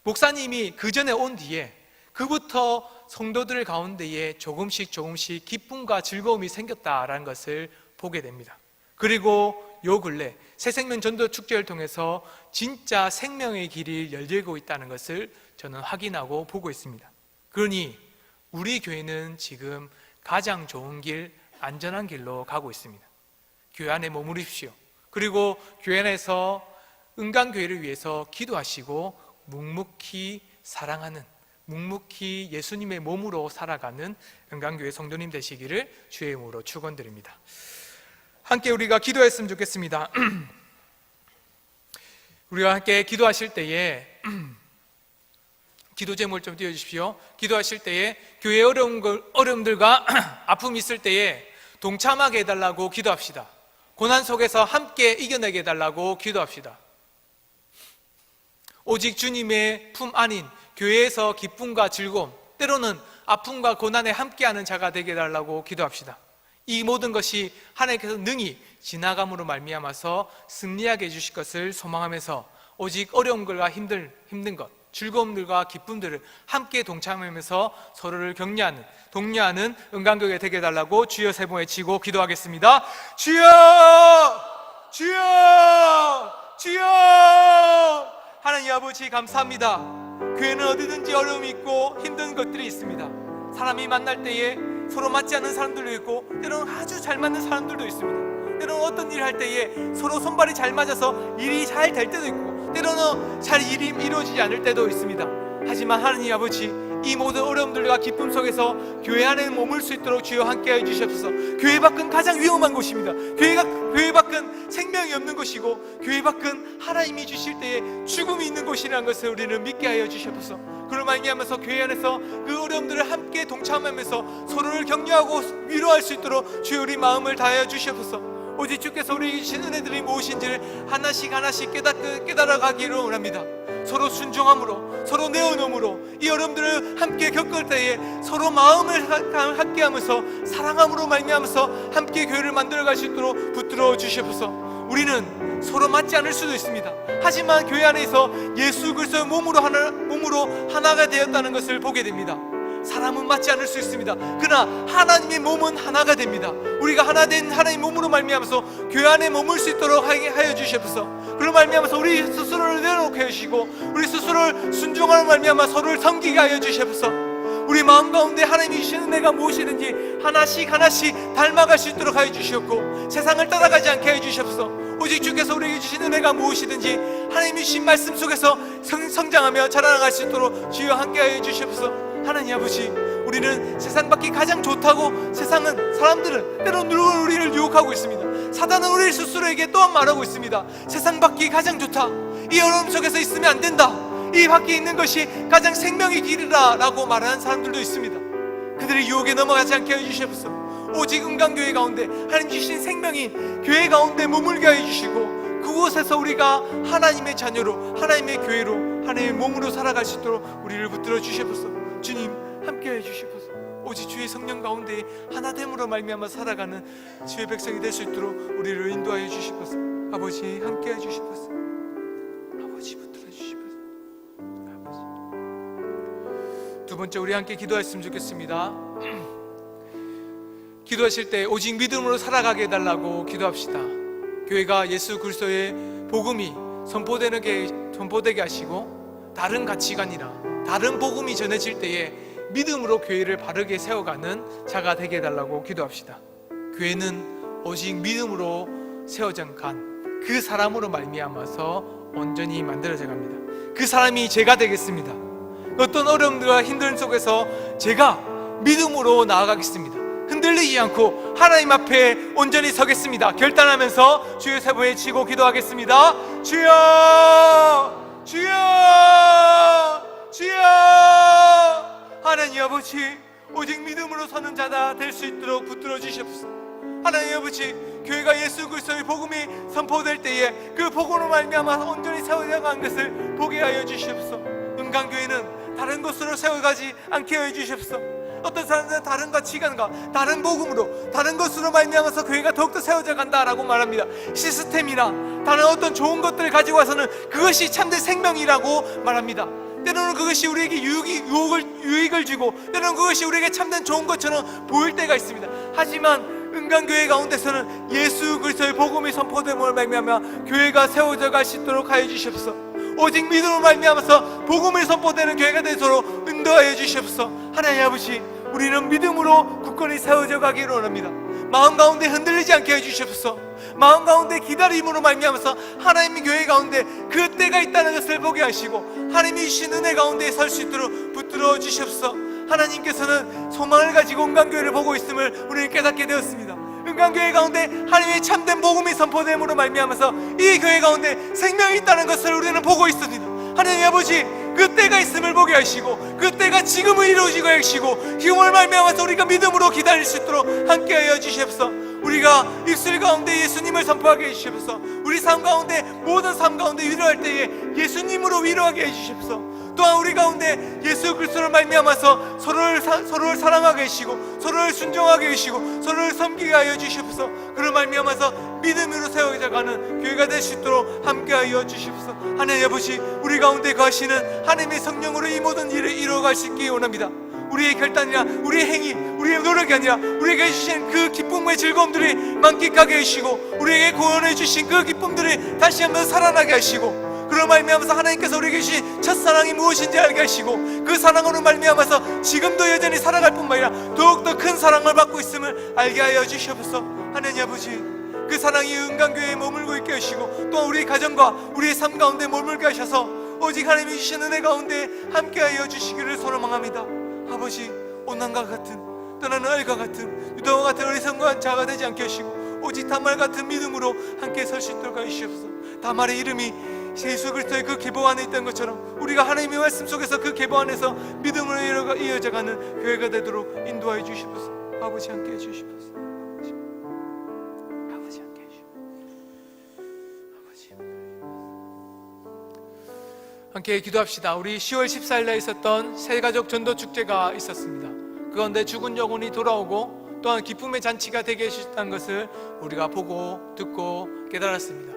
목사님이 그 전에 온 뒤에 그부터 성도들 가운데에 조금씩 기쁨과 즐거움이 생겼다라는 것을 보게 됩니다. 그리고 요 근래 새생명 전도 축제를 통해서 진짜 생명의 길이 열리고 있다는 것을 저는 확인하고 보고 있습니다. 그러니 우리 교회는 지금 가장 좋은 길, 안전한 길로 가고 있습니다. 교회 안에 머무르십시오. 그리고 교회 안에서 은강교회를 위해서 기도하시고 묵묵히 사랑하는, 묵묵히 예수님의 몸으로 살아가는 은강교회 성도님 되시기를 주의 이름으로 축원드립니다. 함께 우리가 기도했으면 좋겠습니다. 우리가 함께 기도하실 때에 기도 제목을 좀 띄워주십시오. 기도하실 때에 교회 어려움들과 아픔이 있을 때에 동참하게 해달라고 기도합시다. 고난 속에서 함께 이겨내게 해달라고 기도합시다. 오직 주님의 품 안인 교회에서 기쁨과 즐거움, 때로는 아픔과 고난에 함께하는 자가 되게 해달라고 기도합시다. 이 모든 것이 하나님께서 능히 지나감으로 말미암아서 승리하게 해주실 것을 소망하면서 오직 어려움과 힘든 것, 즐거움들과 기쁨들을 함께 동참하면서 서로를 격려하는, 독려하는 은강교회 되게 해달라고 주여 세 번 외치고 기도하겠습니다. 주여! 주여! 주여! 하나님 아버지 감사합니다. 교회는 어디든지 어려움이 있고 힘든 것들이 있습니다. 사람이 만날 때에 서로 맞지 않는 사람들도 있고 때로는 아주 잘 맞는 사람들도 있습니다. 때로는 어떤 일을 할 때에 서로 손발이 잘 맞아서 일이 잘 될 때도 있고 때로는 잘 일이 이루어지지 않을 때도 있습니다. 하지만 하나님 아버지, 이 모든 어려움들과 기쁨 속에서 교회 안에 머물 수 있도록 주여 함께하여 주시옵소서. 교회 밖은 가장 위험한 곳입니다. 교회 밖은 생명이 없는 곳이고 교회 밖은 하나님이 주실 때에 죽음이 있는 곳이라는 것을 우리는 믿게 하여 주시옵소서. 그로 말미암아서 교회 안에서 그 어려움들을 함께 동참하면서 서로를 격려하고 위로할 수 있도록 주여 우리 마음을 다하여 주시옵소서. 오직 주께서 우리에게 주신 은혜들이 무엇인지를 하나씩 깨달아가기를 원합니다. 서로 순종함으로, 서로 내어놓음으로 이 어려움들을 함께 겪을 때에 서로 마음을 함께하면서 사랑함으로 말미암아서 함께 교회를 만들어갈 수 있도록 붙들어 주시옵소서. 우리는 서로 맞지 않을 수도 있습니다. 하지만 교회 안에서 예수 그리스도의 몸으로 하나가 되었다는 것을 보게 됩니다. 사람은 맞지 않을 수 있습니다. 그러나 하나님의 몸은 하나가 됩니다. 우리가 하나 된 하나님의 몸으로 말미암아서 교회 안에 머물 수 있도록 하여 주시옵소서. 그로 말미암아서 우리 스스로를 내려놓게 해주시고 우리 스스로를 순종하는 말미암아 서로를 섬기게 하여 주시옵소서. 우리 마음 가운데 하나님이 주시는 은혜가 무엇이든지 하나씩 닮아갈 수 있도록 하여 주시옵고 세상을 따라가지 않게 하여 주시옵소서. 오직 주께서 우리에게 주신 은혜가 무엇이든지 하나님이 주신 말씀 속에서 성장하며 자라나갈 수 있도록 주여 함께 하여 주시옵소서. 하나님 아버지, 우리는 세상 밖이 가장 좋다고 사람들은 때로는 우리를 유혹하고 있습니다. 사단은 우리 스스로에게 또한 말하고 있습니다. 세상 밖이 가장 좋다, 이 어려움 속에서 있으면 안 된다, 이 밖에 있는 것이 가장 생명의 길이다 라고 말하는 사람들도 있습니다. 그들의 유혹에 넘어가지 않게 해주시옵소서. 오직 은강교회 가운데 하나님 주신 생명인 교회 가운데 머물게 해주시고 그곳에서 우리가 하나님의 자녀로, 하나님의 교회로, 하나님의 몸으로 살아갈 수 있도록 우리를 붙들어 주시옵소서. 주님 함께해 주시옵소서. 오직 주의 성령 가운데 하나됨으로 말미암아 살아가는 주의 백성이 될 수 있도록 우리를 인도하여 주시옵소서. 아버지 함께해 주시옵소서. 아버지 붙들어 주시옵소서. 아버지. 두 번째, 우리 함께 기도했으면 좋겠습니다. 기도하실 때 오직 믿음으로 살아가게 해달라고 기도합시다. 교회가 예수 그리스도의 복음이 선포되게 하시고 다른 가치관이나 다른 복음이 전해질 때에 믿음으로 교회를 바르게 세워가는 자가 되게 해달라고 기도합시다. 교회는 오직 믿음으로 세워져 간 그 사람으로 말미암아서 온전히 만들어져 갑니다. 그 사람이 제가 되겠습니다. 어떤 어려움들과 힘듦 속에서 제가 믿음으로 나아가겠습니다. 흔들리지 않고 하나님 앞에 온전히 서겠습니다. 결단하면서 주의 세 번 외치고 기도하겠습니다. 주여! 주여! 주여! 하나님 아버지, 오직 믿음으로 서는 자다 될 수 있도록 붙들어 주시옵소서. 하나님 아버지, 교회가 예수 그리스도의 복음이 선포될 때에 그 복음으로 말미암아 온전히 세워져간 것을 보게 하여 주시옵소서. 은강교회는 다른 곳으로 세워가지 않게 하여 주시옵소서. 어떤 사람들은 다른 가치관과 다른 복음으로 다른 것으로 말미암아서 교회가 더욱더 세워져 간다라고 말합니다. 시스템이나 다른 어떤 좋은 것들을 가지고 와서는 그것이 참된 생명이라고 말합니다. 때로는 그것이 우리에게 유익을 주고, 때로는 그것이 우리에게 참된 좋은 것처럼 보일 때가 있습니다. 하지만 은강교회 가운데서는 예수 그리스도의 복음이 선포됨으로 말미암아 교회가 세워져 갈 수 있도록 하여 주시옵소서. 오직 믿음으로 말미암아서 복음이 선포되는 교회가 되도록 인도하여 주시옵소서. 하나님 아버지, 우리는 믿음으로 굳건히 세워져 가기를 원합니다. 마음 가운데 흔들리지 않게 해주시옵소서. 마음 가운데 기다림으로 말미암아서 하나님의 교회 가운데 그 때가 있다는 것을 보게 하시고, 하나님이 주신 은혜 가운데 설 수 있도록 붙들어 주시옵소서. 하나님께서는 소망을 가지고 은강교회를 보고 있음을 우리는 깨닫게 되었습니다. 은강교회 가운데 하나님의 참된 복음이 선포됨으로 말미암아서 이 교회 가운데 생명이 있다는 것을 우리는 보고 있습니다. 하나님 아버지, 그 때가 있음을 보게 하시고, 그 때가 지금은 이루어지고 하시고, 지금을 말미암아서 우리가 믿음으로 기다릴 수 있도록 함께하여 주시옵소서. 우리가 입술 가운데 예수님을 선포하게 해주시옵소서. 우리 삶 가운데, 모든 삶 가운데 위로할 때에 예수님으로 위로하게 해주시옵소서. 또한 우리 가운데 예수 그리스도를 말미암아서 서로를 사랑하게 하시고, 서로를 순종하게 하시고, 서로를 섬기게 하여 주시옵소서. 그를 말미암아서 믿음으로 세워져 가는 교회가 될 수 있도록 함께하여 주시옵소서. 하나님 아버지, 우리 가운데 거하시는 하나님의 성령으로 이 모든 일을 이루어갈 수 있기 원합니다. 우리의 결단이나 우리의 행위, 우리의 노력이 아니라 우리에게 주신 그 기쁨의 즐거움들이 만끽하게 하시고, 우리에게 구원해 주신 그 기쁨들이 다시 한번 살아나게 하시고, 그런 말미암아서 하나님께서 우리에게 주신 첫사랑이 무엇인지 알게 하시고, 그 사랑으로 말미암아서 지금도 여전히 살아갈 뿐만 아니라 더욱더 큰 사랑을 받고 있음을 알게 하여 주시옵소서. 하나님 아버지, 그 사랑이 은강교회에 머물고 있게 하시고, 또한 우리 가정과 우리의 삶 가운데 머물게 하셔서 오직 하나님이 주신 은혜 가운데 함께하여 주시기를 소망합니다. 아버지, 온난과 같은, 떠나는 알과 같은, 유다와 같은 어리석은 자가 되지 않게 하시고, 오직 다말 같은 믿음으로 함께 설 수 있도록 하시옵소서. 다말의 이름이 예수 그리스도의 그 계보 안에 있던 것처럼 우리가 하나님의 말씀 속에서 그 계보 안에서 믿음으로 이어져가는 교회가 되도록 인도하여 주시옵소서. 아버지 함께 해주시옵소서. 아버지 함께 해주시옵소서. 함께 기도합시다. 우리 10월 14일에 있었던 새가족 전도 축제가 있었습니다. 그 가운데 죽은 영혼이 돌아오고 또한 기쁨의 잔치가 되게 해주셨다는 것을 우리가 보고 듣고 깨달았습니다.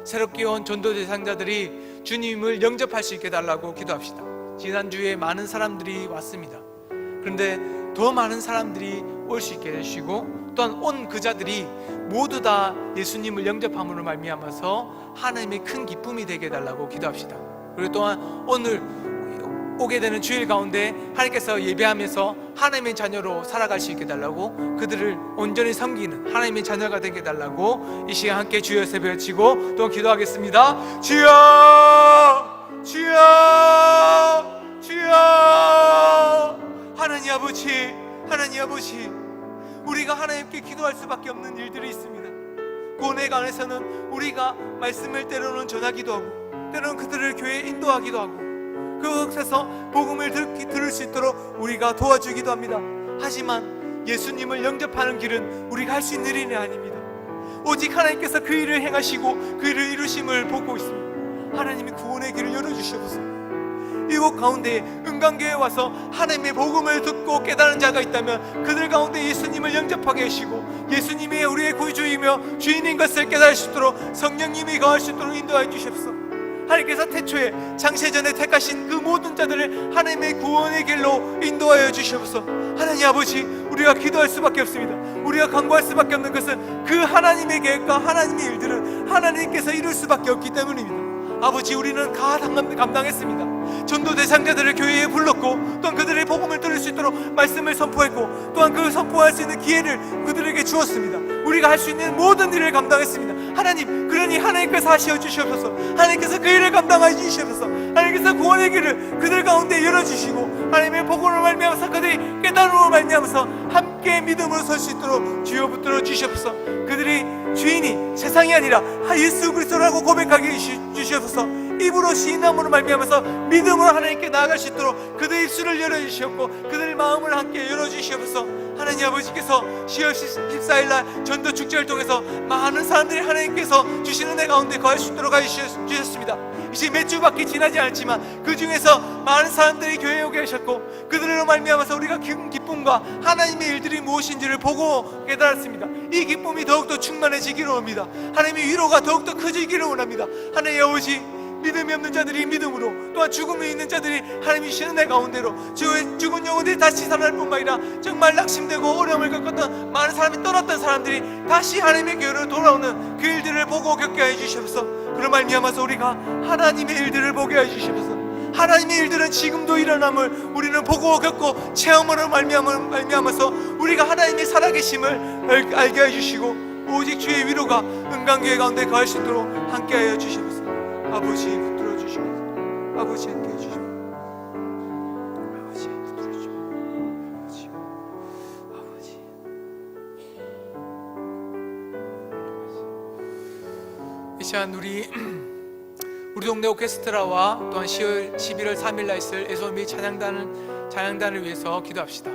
새롭게 온 전도 대상자들이 주님을 영접할 수 있게 해달라고 기도합시다. 지난주에 많은 사람들이 왔습니다. 그런데 더 많은 사람들이 올 수 있게 해주시고, 또한 온 그자들이 모두 다 예수님을 영접함으로 말미암아서 하나님의 큰 기쁨이 되게 해달라고 기도합시다. 그리고 또한 오늘 오게 되는 주일 가운데 하나님께서 예배하면서 하나님의 자녀로 살아갈 수 있게 해달라고, 그들을 온전히 섬기는 하나님의 자녀가 되게 해달라고 이 시간 함께 주여 세배 외치고 또 기도하겠습니다. 주여, 주여, 주여. 하나님 아버지, 하나님 아버지, 우리가 하나님께 기도할 수밖에 없는 일들이 있습니다. 고뇌 안에서는 우리가 말씀을 때로는 전하기도 하고, 때로는 그들을 교회에 인도하기도 하고, 그곳에서 복음을 들을 수 있도록 우리가 도와주기도 합니다. 하지만 예수님을 영접하는 길은 우리가 할 수 있는 일이 아닙니다. 오직 하나님께서 그 일을 행하시고 그 일을 이루심을 보고 있습니다. 하나님이 구원의 길을 열어주시옵소서. 이곳 가운데 은강교회에 와서 하나님의 복음을 듣고 깨달은 자가 있다면 그들 가운데 예수님을 영접하게 하시고, 예수님이 우리의 구주이며 주인인 것을 깨달을 수 있도록 성령님이 거할 수 있도록 인도하여 주시옵소서. 하나님께서 태초에 창세전에 택하신 그 모든 자들을 하나님의 구원의 길로 인도하여 주시옵소서. 하나님 아버지, 우리가 기도할 수밖에 없습니다. 우리가 간구할 수밖에 없는 것은 그 하나님의 계획과 하나님의 일들은 하나님께서 이룰 수밖에 없기 때문입니다. 아버지, 우리는 다 감당했습니다. 전도 대상자들을 교회에 불렀고, 또한 그들의 복음을 들을 수 있도록 말씀을 선포했고, 또한 그 선포할 수 있는 기회를 그들에게 주었습니다. 우리가 할 수 있는 모든 일을 감당했습니다. 하나님, 그러니 하나님께서 하시어 주시옵소서. 하나님께서 그 일을 감당하여 주시옵소서. 하나님께서 구원의 길을 그들 가운데 열어주시고, 하나님의 복음을 말미암아서 그들이 깨달음으로 말미암아서 함께 믿음으로 설 수 있도록 주여 붙들어 주시옵소서. 그들이 주인이 세상이 아니라 예수 그리스도라고 고백하게 주시옵소서. 입으로 시인함으로 말미암아서 믿음으로 하나님께 나아갈 수 있도록 그들의 입술을 열어주시옵고 그들의 마음을 함께 열어주시옵소서. 하나님 아버지께서 10월 14일날 전도 축제를 통해서 많은 사람들이 하나님께서 주시는 은혜 가운데 거할 수 있도록 해주셨습니다. 이제 몇 주밖에 지나지 않았지만 그 중에서 많은 사람들이 교회에 오게 하셨고, 그들로 말미암아서 우리가 기쁨과 하나님의 일들이 무엇인지를 보고 깨달았습니다. 이 기쁨이 더욱더 충만해지기를 원합니다. 하나님의 위로가 더욱더 커지기를 원합니다. 하나님 아버지, 믿음이 없는 자들이 믿음으로, 또한 죽음이 있는 자들이 하나님이 주시는 은혜 가운데로 죽은 영혼들이 다시 살아날 뿐만 아니라 정말 낙심되고 어려움을 겪었던 많은 사람이 떠났던 사람들이 다시 하나님의 교회로 돌아오는 그 일들을 보고 겪게 해 주시옵소서. 그런 말미암아서 우리가 하나님의 일들을 보게 해 주시옵소서. 하나님의 일들은 지금도 일어남을 우리는 보고 겪고 체험으로 말미암아서 우리가 하나님의 살아계심을 알게 해주시고 오직 주의 위로가 은강교회 가운데 거할 수 있도록 함께하여 주시옵소서. 아버지 붙들어 주시옵소서. 아버지 함께해 주시옵소서. 아버지 붙들어 주시옵소서. 아버지 이 시간 우리 동네 오케스트라와 또한 11월 3일 날 있을 에솔미 찬양단을 위해서 기도합시다.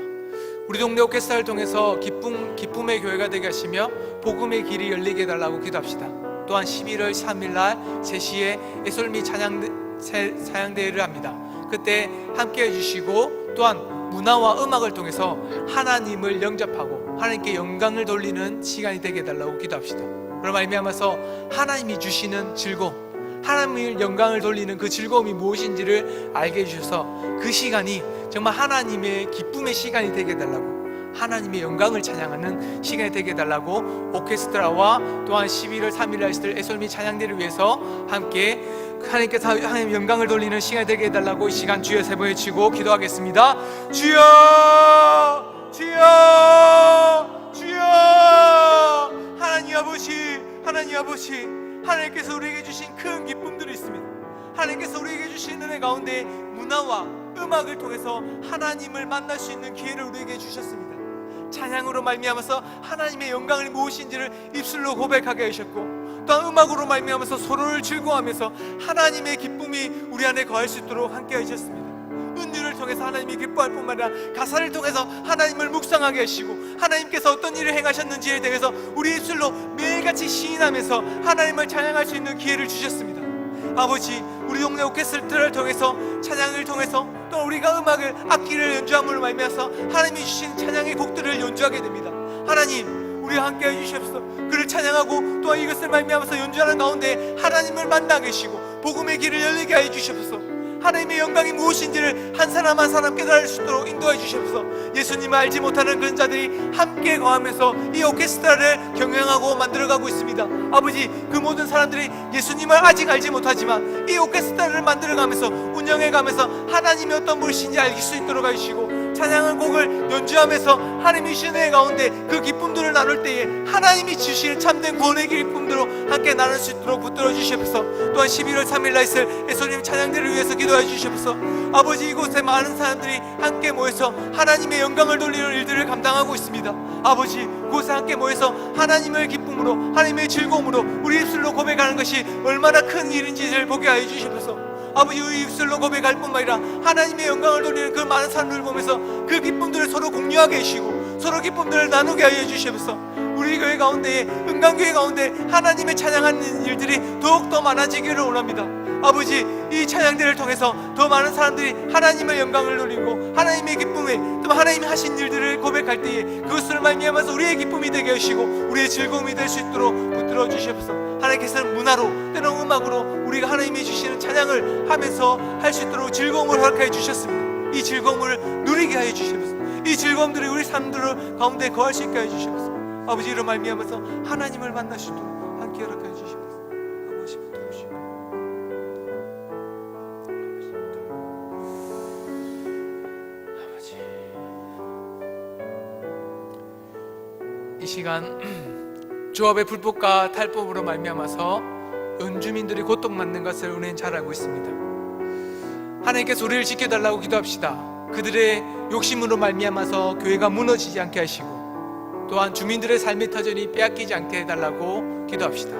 우리 동네 오케스트라를 통해서 기쁨의 교회가 되게 하시며 복음의 길이 열리게 해달라고 기도합시다. 또한 11월 3일 날 3시에 에솔미 찬양대회를 합니다. 그때 함께 해주시고 또한 문화와 음악을 통해서 하나님을 영접하고 하나님께 영광을 돌리는 시간이 되게 해달라고 기도합시다. 그런 말미암아서 하나님이 주시는 즐거움, 하나님의 영광을 돌리는 그 즐거움이 무엇인지를 알게 해주셔서 그 시간이 정말 하나님의 기쁨의 시간이 되게 해달라고, 하나님의 영광을 찬양하는 시간이 되게 해달라고 오케스트라와 또한 11월 3일 날 있을 에솔미 찬양대를 위해서 함께 하나님께서 하나님의 영광을 돌리는 시간이 되게 해달라고 이 시간 주여 세 번 외치고 기도하겠습니다. 주여 주여 주여. 하나님 아버지, 하나님 아버지, 하나님께서 우리에게 주신 큰 기쁨들이 있습니다. 하나님께서 우리에게 주신 은혜 가운데 문화와 음악을 통해서 하나님을 만날 수 있는 기회를 우리에게 주셨습니다. 찬양으로 말미암아서 하나님의 영광이 무엇인지를 입술로 고백하게 하셨고, 또한 음악으로 말미암아서 서로를 즐거워하면서 하나님의 기쁨이 우리 안에 거할 수 있도록 함께 하셨습니다. 은유를 통해서 하나님이 기뻐할 뿐만 아니라 가사를 통해서 하나님을 묵상하게 하시고 하나님께서 어떤 일을 행하셨는지에 대해서 우리 입술로 매일같이 시인하면서 하나님을 찬양할 수 있는 기회를 주셨습니다. 아버지, 우리 동네 오케스트라를 통해서 찬양을 통해서 또 우리가 음악을 악기를 연주함으로 말미암아서 하나님이 주신 찬양의 곡들을 연주하게 됩니다. 하나님, 우리와 함께 해주시옵소서. 그를 찬양하고 또한 이것을 말미암아서 연주하는 가운데 하나님을 만나 계시고 복음의 길을 열리게 해 주시옵소서. 하나님의 영광이 무엇인지를 한 사람 한 사람 깨달을 수 있도록 인도해 주시옵소서. 예수님을 알지 못하는 그런 자들이 함께 거하면서 이 오케스트라를 경영하고 만들어가고 있습니다. 아버지, 그 모든 사람들이 예수님을 아직 알지 못하지만 이 오케스트라를 만들어가면서 운영해가면서 하나님이 어떤 분이신지 알 수 있도록 해주시고, 찬양한 곡을 연주하면서 하나님이 주신 은혜 가운데 그 기쁨들을 나눌 때에 하나님이 주시는 참된 구원의 기쁨들로 함께 나눌 수 있도록 붙들어 주시옵소서. 또한 11월 3일 날 있을 예수님 찬양대를 위해서 기도해 주시옵소서. 아버지, 이곳에 많은 사람들이 함께 모여서 하나님의 영광을 돌리는 일들을 감당하고 있습니다. 아버지, 그곳에 함께 모여서 하나님의 기쁨으로 하나님의 즐거움으로 우리 입술로 고백하는 것이 얼마나 큰 일인지를 보게 하여 주시옵소서. 아버지, 우리 입술로 고백할 뿐만 아니라 하나님의 영광을 돌리는 그 많은 사람들을 보면서 그 기쁨들을 서로 공유하게 해주시고 서로 기쁨들을 나누게 하여 주시옵소서. 우리 교회 가운데, 은강교회 가운데 하나님의 찬양하는 일들이 더욱더 많아지기를 원합니다. 아버지, 이 찬양대를 통해서 더 많은 사람들이 하나님의 영광을 돌리고 하나님의 기쁨에 또 하나님이 하신 일들을 고백할 때에 그것을 말미암아서 우리의 기쁨이 되게 하시고 우리의 즐거움이 될 수 있도록 붙들어 주시옵소서. 하나님께서는 문화로 때로는 음악으로 우리가 하나님이 주시는 찬양을 하면서 할 수 있도록 즐거움을 허락해 주셨습니다. 이 즐거움을 누리게 하여 주시옵소서. 이 즐거움들이 우리 삶들 가운데 거할 수 있게 하여 주시옵소서. 아버지, 이로 말미암아서 하나님을 만날 수 있도록 함께 허락해 주시옵소서. 아버지, 붙들어 주시옵소서. 이 시간 조합의 불법과 탈법으로 말미암아서 연주민들이 고통받는 것을 우리는 잘 알고 있습니다. 하나님께서 우리를 지켜달라고 기도합시다. 그들의 욕심으로 말미암아서 교회가 무너지지 않게 하시고 또한 주민들의 삶의 터전이 빼앗기지 않게 해달라고 기도합시다.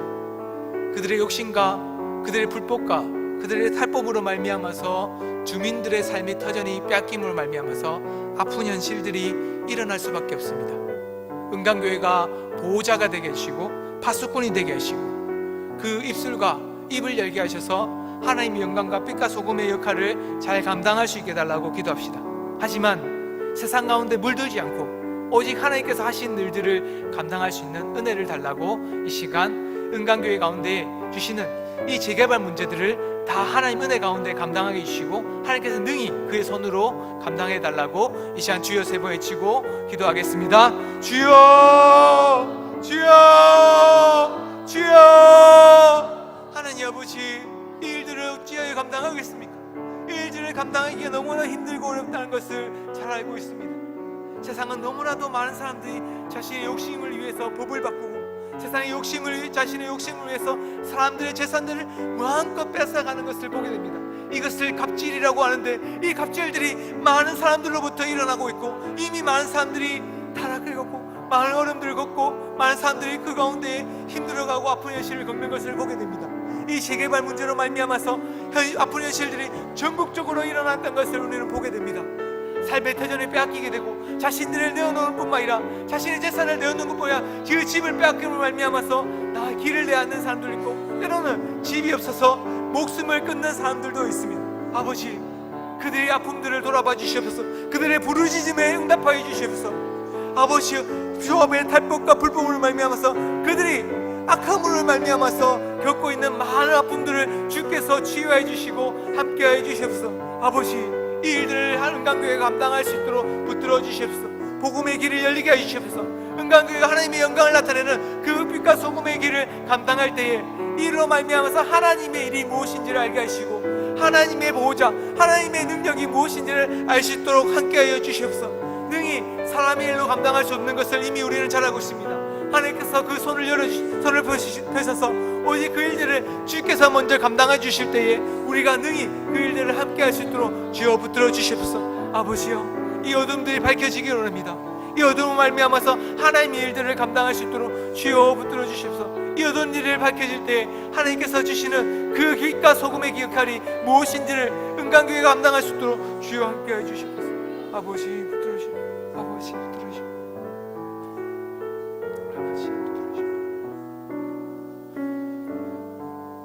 그들의 욕심과 그들의 불법과 그들의 탈법으로 말미암아서 주민들의 삶의 터전이 빼앗김으로 말미암아서 아픈 현실들이 일어날 수밖에 없습니다. 은강교회가 보호자가 되게 하시고 파수꾼이 되게 하시고 그 입술과 입을 열게 하셔서 하나님의 영광과 빛과 소금의 역할을 잘 감당할 수 있게 해달라고 기도합시다. 하지만 세상 가운데 물들지 않고 오직 하나님께서 하신 일들을 감당할 수 있는 은혜를 달라고 이 시간 은강교회 가운데 주시는 이 재개발 문제들을 다 하나님 은혜 가운데 감당하게 해주시고 하나님께서 능히 그의 손으로 감당해 달라고 이 시간 주여 세 번 외치고 기도하겠습니다. 주여, 주여, 주여. 하나님 아버지, 이 일들을 어찌하여 감당하겠습니까? 이 일들을 감당하기가 너무나 힘들고 어렵다는 것을 잘 알고 있습니다. 세상은 너무나도 많은 사람들이 자신의 욕심을 위해서 법을 바꾸고 세상의 욕심을, 자신의 욕심을 위해서 사람들의 재산들을 마음껏 뺏어가는 것을 보게 됩니다. 이것을 갑질이라고 하는데 이 갑질들이 많은 사람들로부터 일어나고 있고 이미 많은 사람들이 타락을 겪고 많은 어려움들을 겪고 많은 사람들이 그 가운데 힘들어가고 아픈 현실을 겪는 것을 보게 됩니다. 이 세계발 문제로 말미암아서 아픈 현실들이 전국적으로 일어났던 것을 우리는 보게 됩니다. 삶의 터전을 빼앗기게 되고 자신들을 내어놓을 뿐만 아니라 자신의 재산을 내어놓는 것뿐 아니라 그 집을 빼앗김으로 말미암아서 나 길을 내앗는 사람도 있고 때로는 집이 없어서 목숨을 끊는 사람들도 있습니다. 아버지, 그들의 아픔들을 돌아봐 주시옵소서. 그들의 부르짖음에 응답하여 주시옵소서. 아버지, 조합의 탈법과 불법으로 말미암아서 그들이 악함으로 말미암아서 겪고 있는 많은 아픔들을 주께서 치유해 주시고 함께해 주시옵소서. 아버지, 이 일들을 은강교회가 감당할 수 있도록 붙들어 주시옵소서. 복음의 길을 열리게 해주시옵소서. 은강교회가 하나님의 영광을 나타내는 그 빛과 소금의 길을 감당할 때에 이로 말미암아서 하나님의 일이 무엇인지를 알게 하시고 하나님의 보호자, 하나님의 능력이 무엇인지를 알 수 있도록 함께하여 주시옵소서. 능히 사람의 일로 감당할 수 없는 것을 이미 우리는 잘 알고 있습니다. 하나님께서 그 손을 펴셔서 오직 그 일들을 주께서 먼저 감당해 주실 때에 우리가 능히 그 일들을 함께 할 수 있도록 주여 붙들어 주시옵소서. 아버지여, 이 어둠들이 밝혀지기를 원합니다. 이 어둠을 말미암아서 하나님의 일들을 감당할 수 있도록 주여 붙들어 주시옵소서. 이 어두운 일을 밝혀질 때 하나님께서 주시는 그 빛과 소금의 역할이 무엇인지를 은강교회가 감당할 수 있도록 주여 함께 해주시옵소서. 아버지 붙들어 주시옵소서. 아버지 붙들어 주시옵소서. 아버지 붙들어 주시옵소서.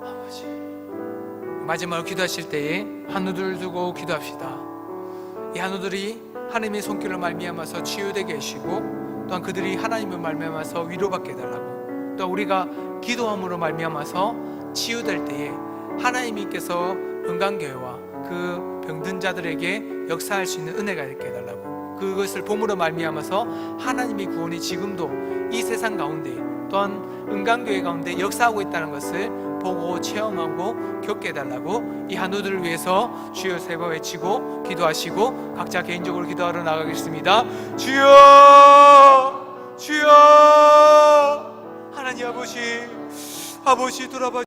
아버지, 마지막으로 기도하실 때에 한우들을 두고 기도합시다. 이 한우들이 하나님의 손길로 말미암아서 치유되게 하시고 또한 그들이 하나님의 말미암아서 위로받게 해달라고, 또 우리가 기도함으로 말미암아서 치유될 때에 하나님께서 은강교회와 그 병든 자들에게 역사할 수 있는 은혜가 있게 해달라고, 그것을 봄으로 말미암아서 하나님의 구원이 지금도 이 세상 가운데 또한 은강교회 가운데 역사하고 있다는 것을 보고 체험하고 겪게 해달라고 이 한우들을 위해서 주여 세 번 외치고 기도하시고 각자 개인적으로 기도하러 나가겠습니다. 주여, 주여. 하나님 아버지, 아버지 돌아봐